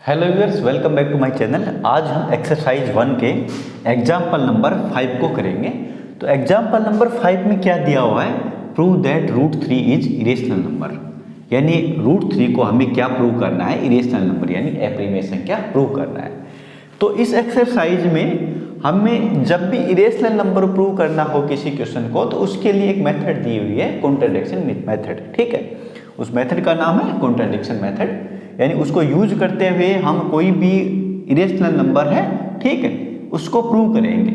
Hello viewers, welcome back to my channel. आज हम exercise 1 के एग्जाम्पल नंबर 5 को करेंगे। तो एग्जाम्पल नंबर 5 में क्या दिया हुआ है, prove that root 3 is irrational number. यानी रूट 3 को हमें क्या प्रूव करना है, इरेशनल नंबर यानी अप्रीमेय संख्या प्रूव करना है। तो इस एक्सरसाइज में हमें जब भी इरेशनल नंबर प्रूव करना हो किसी क्वेश्चन को, तो उसके लिए एक मेथड दी हुई है, कॉन्ट्रडिक्शन मेथड। ठीक है, उस मेथड का नाम है कॉन्ट्रडिक्शन मेथड। यानी उसको यूज करते हुए हम कोई भी इरेशनल नंबर है, ठीक है, उसको प्रूव करेंगे।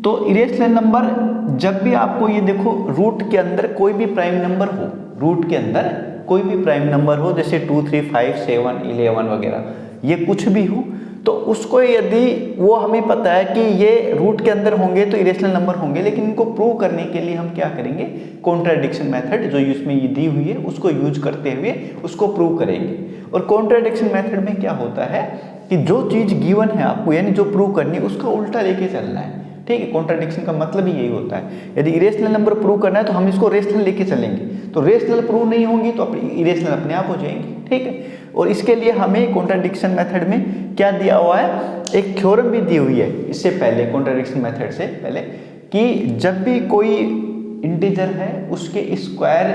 तो इरेशनल नंबर जब भी आपको ये देखो, रूट के अंदर कोई भी प्राइम नंबर हो, रूट के अंदर कोई भी प्राइम नंबर हो, जैसे 2, 3, 5, 7, 11 वगैरह, ये कुछ भी हो, तो उसको यदि वो हमें पता है कि ये रूट के अंदर होंगे तो इरेशनल नंबर होंगे, लेकिन इनको प्रूव करने के लिए हम क्या करेंगे, कॉन्ट्रडिक्शन मेथड जो इसमें ये दी हुई है उसको यूज करते हुए उसको प्रूव करेंगे। और कॉन्ट्रडिक्शन मेथड में क्या होता है कि जो चीज गिवन है आपको, यानी जो प्रूव करनी है, उसका उल्टा लेके चलना है। ठीक है, कॉन्ट्रडिक्शन का मतलब ही यही होता है। यदि इरेशनल नंबर प्रूव करना है तो हम इसको रेशनल लेके चलेंगे, तो रेशनल प्रूव नहीं होंगी तो इरेशनल अपने आप हो जाएंगी। ठीक है, और इसके लिए हमें कॉन्ट्रडिक्शन मेथड में क्या दिया हुआ है, एक थ्योरम भी दी हुई है इससे पहले, कॉन्ट्रडिक्शन मेथड से पहले, कि जब भी कोई इंटीजर है उसके स्क्वायर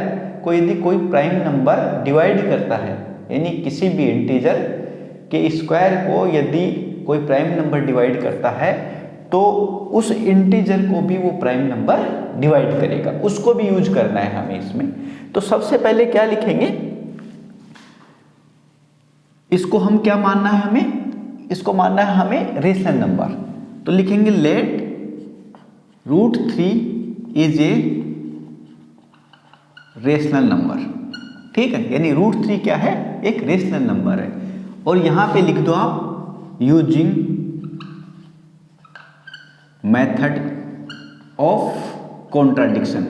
को यदि कोई प्राइम नंबर डिवाइड करता है, यानी किसी भी इंटीजर के स्क्वायर को यदि कोई प्राइम नंबर डिवाइड करता है तो उस इंटीजर को भी वो प्राइम नंबर डिवाइड करेगा, उसको भी यूज करना है हमें इसमें। तो सबसे पहले क्या लिखेंगे, इसको हम क्या मानना है, हमें इसको मानना है हमें रेशनल नंबर। तो लिखेंगे let root 3 is a rational number. ठीक है, यानी रूट 3 क्या है, एक रेशनल नंबर है। और यहां पे लिख दो आप यूजिंग मेथड ऑफ कॉन्ट्रडिक्शन,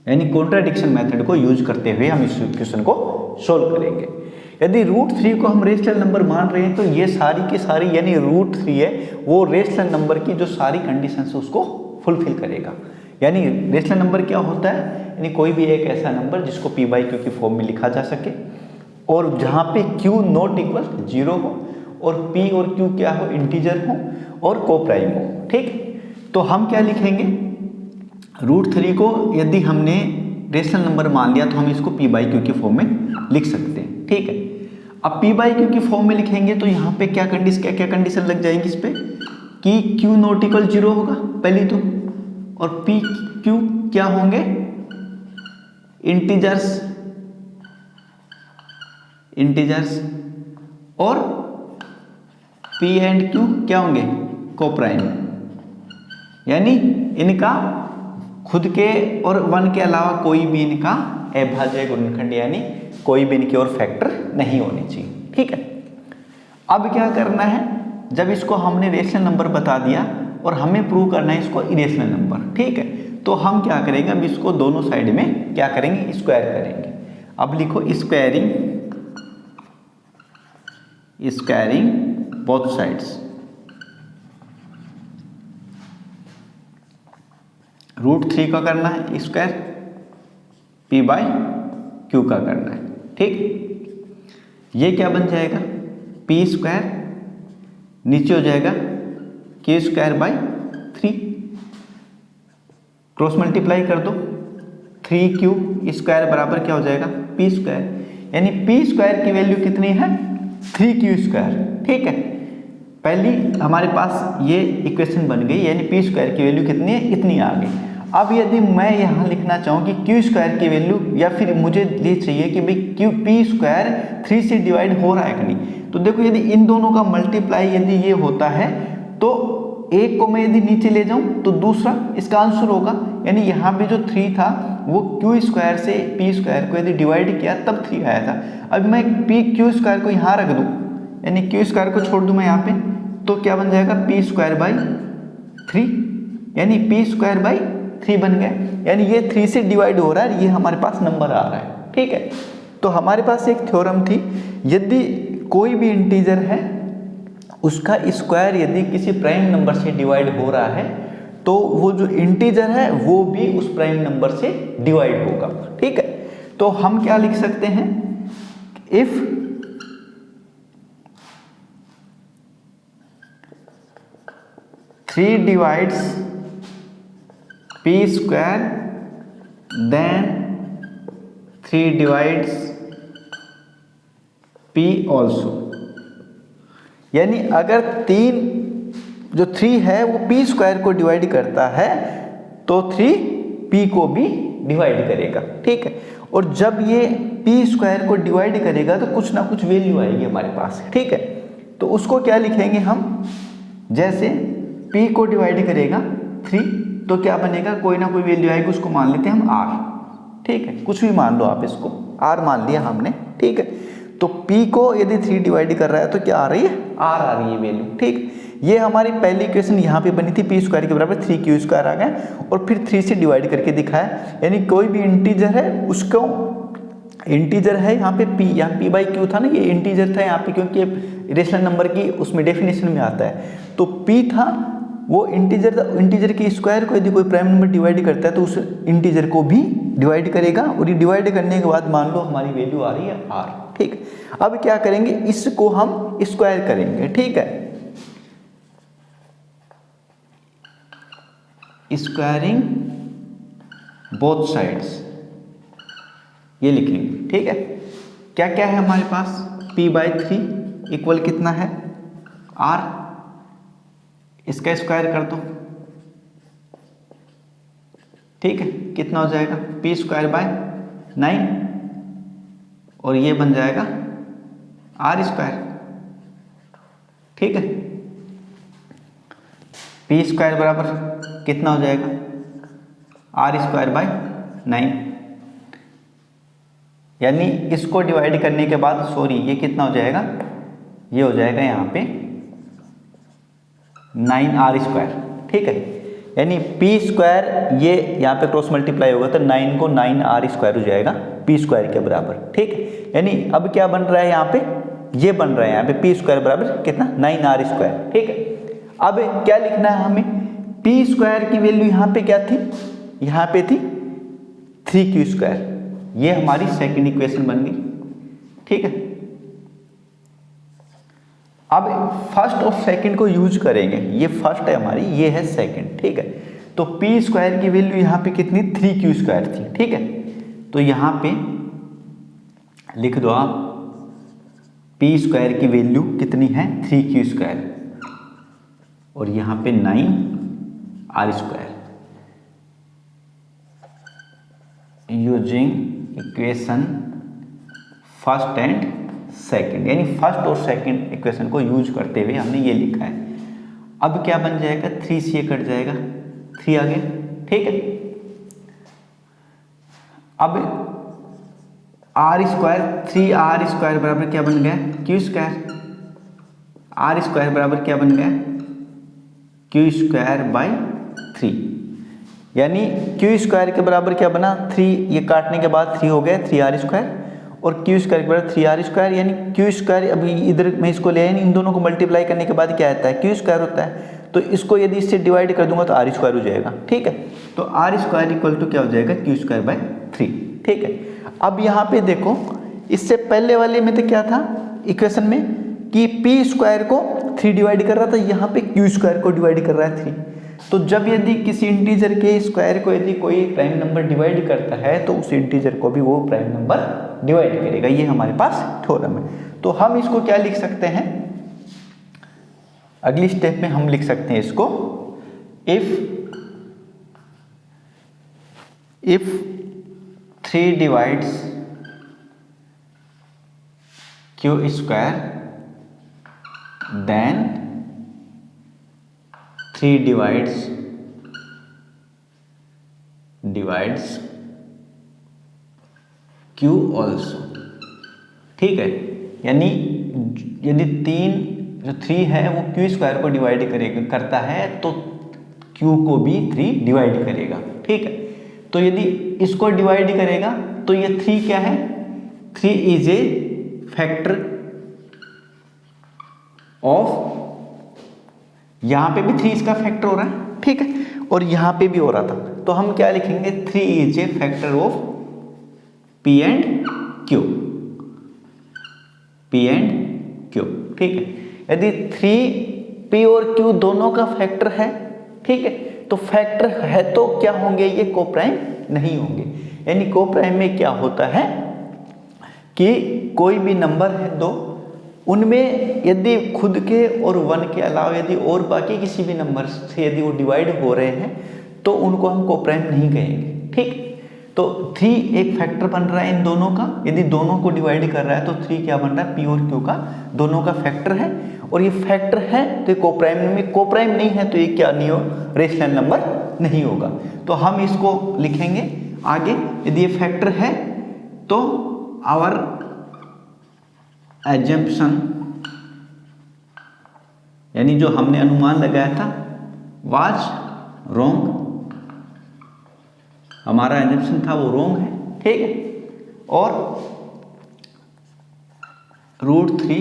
यानी कॉन्ट्रडिक्शन मेथड को यूज करते हुए हम इस क्वेश्चन को सोल्व करेंगे। यदि रूट 3 को हम रेशनल नंबर मान रहे हैं तो ये सारी की सारी, यानी रूट 3 है वो रेशनल नंबर की जो सारी कंडीशंस है उसको फुलफिल करेगा। यानी रेशनल नंबर क्या होता है, यानी कोई भी एक ऐसा नंबर जिसको p बाई क्यू की फॉर्म में लिखा जा सके, और जहाँ पे q नॉट इक्वल 0 हो, और p और q क्या हो, इंटीजर हो और कोप्राइम हो। ठीक, तो हम क्या लिखेंगे, रूट 3 को यदि हमने रेशनल नंबर मान लिया तो हम इसको p बाई क्यू की फॉर्म में लिख सकते हैं। ठीक है, अब p बाई क्यू की फॉर्म में लिखेंगे तो यहाँ पे क्या कंडीशन लग जाएंगी इस पे, कि q नॉट इक्वल 0 होगा पहली तो, और p q क्या होंगे, इंटीजर्स, और p एंड q क्या होंगे, कोप्राइम, यानी इनका खुद के और 1 के अलावा कोई भी इनका अभाज्य गुणनखंड, यानी कोई भी इनकी और फैक्टर नहीं होने चाहिए। ठीक है, अब क्या करना है, जब इसको हमने रेशनल नंबर बता दिया और हमें प्रूव करना है इसको इरेशनल नंबर। ठीक है, तो हम क्या करेंगे, अब इसको दोनों साइड में क्या करेंगे, स्क्वायर करेंगे। अब लिखो स्क्वायरिंग बोथ साइड्स। रूट 3 का करना है स्क्वायर, p बाई क्यू का करना है। ठीक, ये क्या बन जाएगा, p स्क्वायर, नीचे हो जाएगा k square by 3, cross multiply कर दो, 3q स्क्वायर बराबर क्या हो जाएगा, p स्क्वायर, यानी p स्क्वायर की वैल्यू कितनी है, 3q स्क्वायर। ठीक है, पहली हमारे पास ये इक्वेशन बन गई, यानी p स्क्वायर की वैल्यू कितनी है, इतनी आ गई। अब यदि मैं यहाँ लिखना चाहूँ कि q स्क्वायर की वैल्यू, या फिर मुझे ये चाहिए कि भाई p स्क्वायर 3 से डिवाइड हो रहा है कि नहीं, तो देखो यदि इन दोनों का मल्टीप्लाई यदि ये होता है तो एक को मैं यदि नीचे ले जाऊं तो दूसरा इसका आंसर होगा। यानी यहाँ पे जो 3 था वो q स्क्वायर से p स्क्वायर को यदि डिवाइड किया तब 3 आया था। अब मैं q स्क्वायर को यहाँ रख दूं, यानी q स्क्वायर को छोड़ दूं मैं यहाँ पे, तो क्या बन जाएगा, p स्क्वायर बाई 3, यानी p स्क्वायर बाई 3 बन गया। यानी ये 3 से डिवाइड हो रहा है, ये हमारे पास नंबर आ रहा है। ठीक है, तो हमारे पास एक थ्योरम थी, यदि कोई भी इंटीजर है उसका स्क्वायर यदि किसी प्राइम नंबर से डिवाइड हो रहा है तो वो जो इंटीजर है वो भी उस प्राइम नंबर से डिवाइड होगा। ठीक है, तो हम क्या लिख सकते हैं if three divides p square then three divides p also, यानी अगर तीन जो थ्री है वो पी स्क्वायर को डिवाइड करता है तो थ्री पी को भी डिवाइड करेगा, ठीक है। और जब ये पी स्क्वायर को डिवाइड करेगा तो कुछ ना कुछ वैल्यू आएगी हमारे पास, ठीक है। तो उसको क्या लिखेंगे हम, जैसे पी को डिवाइड करेगा थ्री तो क्या बनेगा, कोई ना कोई वैल्यू आएगी, उसको मान लेते हैं हम आर, ठीक है। कुछ भी मान लो आप, इसको आर मान लिया हमने, ठीक है। तो P को यदि 3 डिवाइड कर रहा है तो क्या आ रही है, R आ रही है वैल्यू, ठीक। ये हमारी पहली इक्वेशन यहाँ पे बनी थी, पी स्क्वायर के बराबर 3q स्क्वायर आ गया और फिर 3 से डिवाइड करके दिखाया, यानी कोई भी इंटीजर है उसको, इंटीजर है यहाँ पे p, यहाँ p बाई क्यू था ना, ये इंटीजर था यहाँ पे क्योंकि रेशनल नंबर की उसमें डेफिनेशन में आता है। तो p था वो इंटीजर, इंटीजर के स्क्वायर को यदि कोई प्राइम नंबर डिवाइड करता है तो उस इंटीजर को भी डिवाइड करेगा, और ये डिवाइड करने के बाद मान लो हमारी वैल्यू आ रही है r, ठीक है। अब क्या करेंगे, इसको हम स्क्वायर करेंगे, ठीक है, स्क्वायरिंग बोथ साइड्स ये लिखेंगे, ठीक है। क्या क्या है हमारे पास, p बाई 3 इक्वल कितना है r, इसका स्क्वायर कर दो, ठीक है, कितना हो जाएगा पी स्क्वायर बाय 9 और ये बन जाएगा आर स्क्वायर, ठीक है। पी स्क्वायर बराबर कितना हो जाएगा आर स्क्वायर बाय 9, यानी इसको डिवाइड करने के बाद सॉरी ये कितना हो जाएगा, ये हो जाएगा यहाँ पे 9r स्क्वायर, ठीक है। यानी पी स्क्वायर ये यहाँ पे क्रॉस मल्टीप्लाई होगा तो 9 को 9r स्क्वायर हो जाएगा पी स्क्वायर के बराबर, ठीक है। यानी अब क्या बन रहा है यहाँ पे, ये बन रहा है यहाँ पे पी स्क्वायर बराबर कितना 9r स्क्वायर, ठीक है। अब क्या लिखना है हमें, पी स्क्वायर की वैल्यू यहाँ पे क्या थी, यहाँ पे थी 3q स्क्वायर, ये हमारी सेकेंड इक्वेशन बन गई, ठीक है। अब फर्स्ट और सेकंड को यूज करेंगे, ये फर्स्ट है हमारी, ये है सेकंड, ठीक है। तो पी स्क्वायर की वैल्यू यहाँ पे कितनी 3q स्क्वायर थी, ठीक है। तो यहाँ पे लिख दो आप पी स्क्वायर की वैल्यू कितनी है 3q स्क्वायर और यहाँ पे 9r square, using equation first and second, यानी फर्स्ट और सेकंड इक्वेशन को यूज करते हुए हमने ये लिखा है। अब क्या बन जाएगा, 3 से कट जाएगा, 3 आ गया, ठीक है। अब आर स्क्वायर 3r स्क्वायर बराबर क्या बन गया q स्क्वायर, r स्क्वायर बराबर क्या बन गया q स्क्वायर बाई 3, यानी q स्क्वायर के बराबर क्या बना 3, ये काटने के बाद 3 हो गया 3r स्क्वायर और q स्क्वायर के बराबर 3r स्क्वायर, यानी q स्क्वायर अभी इधर मैं इसको ले आया, इन दोनों को मल्टीप्लाई करने के बाद क्या आता है q स्क्वायर होता है, तो इसको यदि इससे डिवाइड कर दूंगा तो r स्क्वायर हो जाएगा, ठीक है। तो r स्क्वायर इक्वल टू क्या हो जाएगा q स्क्वायर बाय 3, ठीक है। अब यहाँ पे देखो, इससे पहले वाले में तो क्या था इक्वेशन में कि p स्क्वायर को 3 डिवाइड कर रहा था, यहाँ पे q स्क्वायर को डिवाइड कर रहा है 3। तो जब यदि किसी इंटीजर के स्क्वायर को यदि कोई प्राइम नंबर डिवाइड करता है तो उस इंटीजर को भी वो प्राइम नंबर डिवाइड करेगा, ये हमारे पास थ्योरम है। तो हम इसको क्या लिख सकते हैं, अगली स्टेप में हम लिख सकते हैं इसको, if 3 divides q square then 3 divides q also, ठीक है। यानी यदि 3 है वो q स्क्वायर को डिवाइड करता है तो q को भी 3 डिवाइड करेगा, ठीक है। तो यदि इसको डिवाइड करेगा तो ये 3 क्या है, 3 इज ए फैक्टर ऑफ, यहां पे भी 3 इसका फैक्टर हो रहा है, ठीक है, और यहां पे भी हो रहा था, तो हम क्या लिखेंगे 3 is A factor of p and q, P and Q, ठीक है। यदि 3P और Q दोनों का फैक्टर है, ठीक है, तो फैक्टर है तो क्या होंगे ये, कोप्राइम नहीं होंगे। यानी कोप्राइम में क्या होता है कि कोई भी नंबर है दो, उनमें यदि खुद के और 1 के अलावा यदि और बाकी किसी भी नंबर से यदि वो डिवाइड हो रहे हैं तो उनको हम कोप्राइम नहीं कहेंगे, ठीक। तो 3 एक फैक्टर बन रहा है इन दोनों का, यदि दोनों को डिवाइड कर रहा है तो 3 क्या बन रहा है, P और Q का दोनों का फैक्टर है, और ये फैक्टर है तो ये कोप्राइम में, कोप्राइम नहीं है तो ये क्या नहीं हो, रेशनल नंबर नहीं होगा। तो हम इसको लिखेंगे आगे, यदि ये फैक्टर है तो आवर एजम्पशन, यानी जो हमने अनुमान लगाया था वाज रॉन्ग, हमारा एजम्पशन था वो रॉन्ग है, ठीक है। और √3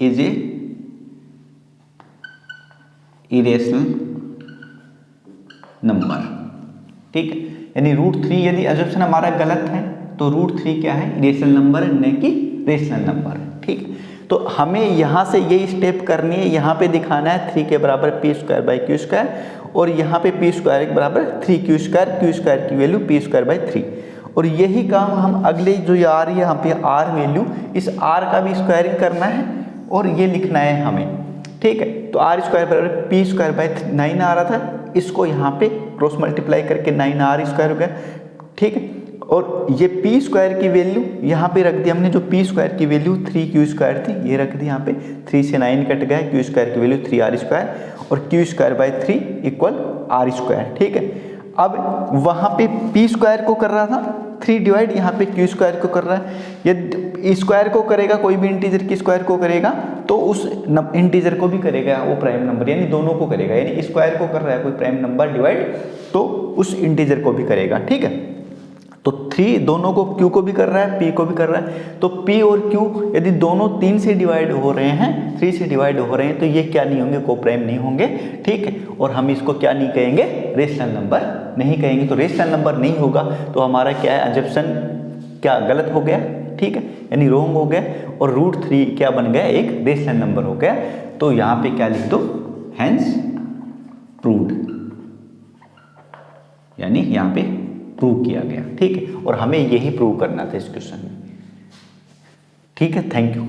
इज ए इरेशनल नंबर, ठीक है। यानी √3 यदि एजम्पशन हमारा गलत है तो √3 क्या है, इरेशनल नंबर है, न कि रेशनल नंबर है, ठीक है। तो हमें यहाँ से यही स्टेप करनी है, यहाँ पे दिखाना है 3 के बराबर P²/Q², और यहाँ पे P² के बराबर 3Q², Q² की वैल्यू P²/3, और यही काम हम अगले जो ये आ रही है यहाँ पे R वैल्यू, इस R का भी स्क्वायरिंग करना है और ये लिखना है हमें, ठीक है। तो R² बराबर P²/9 आ रहा था, इसको यहाँ पे क्रॉस मल्टीप्लाई करके 9R² हो गया, ठीक है। और ये P² की वैल्यू यहाँ पे रख दी हमने, जो P² की वैल्यू 3Q² थी, ये रख दी यहाँ पे, 3 से 9 कट गया, Q² की वैल्यू 3R² और Q²/3 इक्वल R², ठीक है। अब वहाँ पे P² को कर रहा था 3 डिवाइड, यहाँ पे Q² को कर रहा है। यदि स्क्वायर को करेगा, कोई भी इंटीजर की स्क्वायर को करेगा तो उस इंटीजर को भी करेगा वो प्राइम नंबर, यानी दोनों को करेगा, यानी स्क्वायर को कर रहा है कोई प्राइम नंबर डिवाइड तो उस इंटीजर को भी करेगा, ठीक है। तो 3 दोनों को, Q को भी कर रहा है, P को भी कर रहा है, तो P और Q यदि दोनों 3 से डिवाइड हो रहे हैं, 3 से डिवाइड हो रहे हैं, तो ये क्या नहीं होंगे, कोप्राइम नहीं होंगे, ठीक है। और हम इसको क्या नहीं कहेंगे, रेशनल नंबर नहीं कहेंगे। तो रेशनल नंबर नहीं होगा तो हमारा क्या है, एजम्पशन क्या गलत हो गया, ठीक है, यानी रॉन्ग हो गया, और √3 क्या बन गया, एक रेशनल नंबर हो गया। तो यहाँ पे क्या लिख दो, हेंस प्रूव्ड, यानी यहाँ पे प्रूव किया गया, ठीक है। और हमें यही प्रूव करना था इस क्वेश्चन में, ठीक है। Thank you.